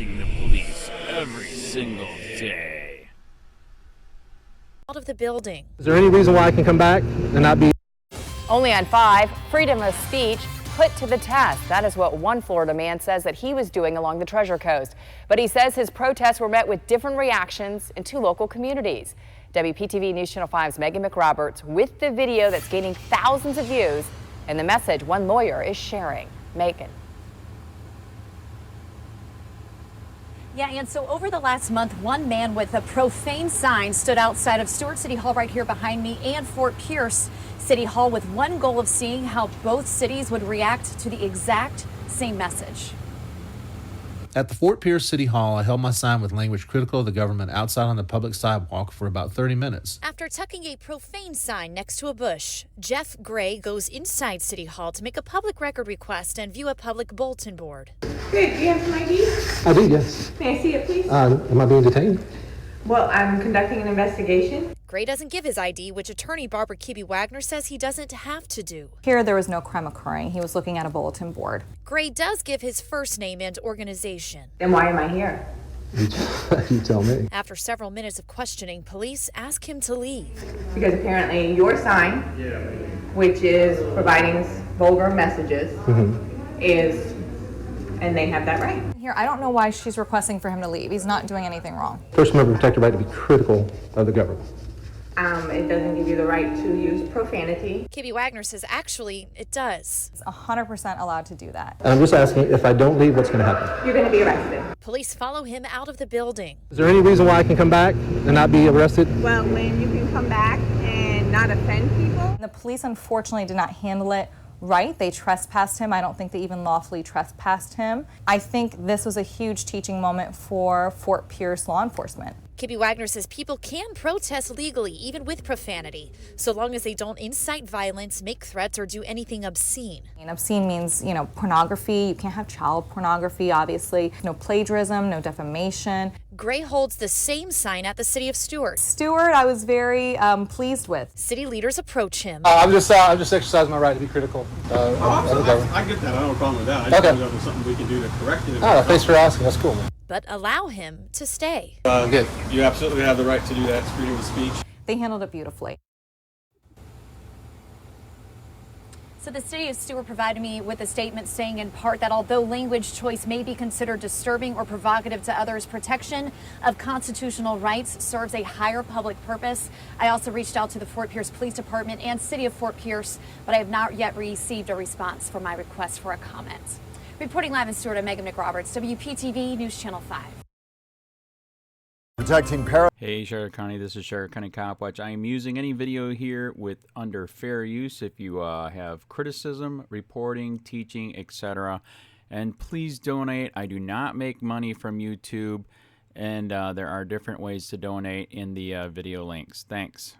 facing the police every single day. Out of the building. Is there any reason why I can come back and not be? Only on 5, freedom of speech put to the test. That is what one Florida man says that he was doing along the Treasure Coast. But he says his protests were met with different reactions in 2 local communities. WPTV News Channel 5's Megan McRoberts with the video that's gaining thousands of views and the message one lawyer is sharing. Megan. Yeah, and so over the last month, one man with a profane sign stood outside of Stuart City Hall right here behind me and Fort Pierce City Hall with one goal of seeing how both cities would react to the exact same message. At the Fort Pierce City Hall, I held my sign with language critical of the government outside on the public sidewalk for about 30 minutes. After tucking a profane sign next to a bush, Jeff Gray goes inside City Hall to make a public record request and view a public bulletin board. Good. Do you have some ID? I do, yes. May I see it, please? Am I being detained? Well, I'm conducting an investigation. Gray doesn't give his ID, which attorney Barbara Kibbe-Wagner says he doesn't have to do. Here, there was no crime occurring. He was looking at a bulletin board. Gray does give his first name and organization. Then why am I here? You tell me. After several minutes of questioning, police ask him to leave. Because apparently your sign, which is providing vulgar messages, is, and they have that right. Here, I don't know why she's requesting for him to leave. He's not doing anything wrong. First Amendment protect your right to be critical of the government. It doesn't give you the right to use profanity. Kibbe-Wagner says actually it does. He's 100% allowed to do that. And I'm just asking, if I don't leave, what's going to happen? You're going to be arrested. Police follow him out of the building. Is there any reason why I can come back and not be arrested? Well, when you can come back and not offend people. The police unfortunately did not handle it right. They trespassed him. I don't think they even lawfully trespassed him. I think this was a huge teaching moment for Fort Pierce law enforcement. Kibbe-Wagner says people can protest legally, even with profanity, so long as they don't incite violence, make threats, or do anything obscene. And obscene means, pornography. You can't have child pornography, obviously. No plagiarism, no defamation. Gray holds the same sign at the city of Stuart. Stuart, I was very pleased with. City leaders approach him. I'm just exercising my right to be critical of the government. I get that. I don't have a problem with that. I just wonder if there's something we can do to correct it. Thanks for asking. That's cool, man. But allow him to stay. Good. You absolutely have the right to do that. It's freedom of speech. They handled it beautifully. So the city of Stuart provided me with a statement saying in part that although language choice may be considered disturbing or provocative to others, protection of constitutional rights serves a higher public purpose. I also reached out to the Fort Pierce Police Department and City of Fort Pierce, but I have not yet received a response for my request for a comment. Reporting live in Stuart, I'm Megan McRoberts, WPTV News Channel 5. Protecting Hey Sheriff County, this is Sheriff County COPWATCH. I am using any video here with under fair use if you have criticism, reporting, teaching, etc. And please donate. I do not make money from YouTube, and there are different ways to donate in the video links. Thanks.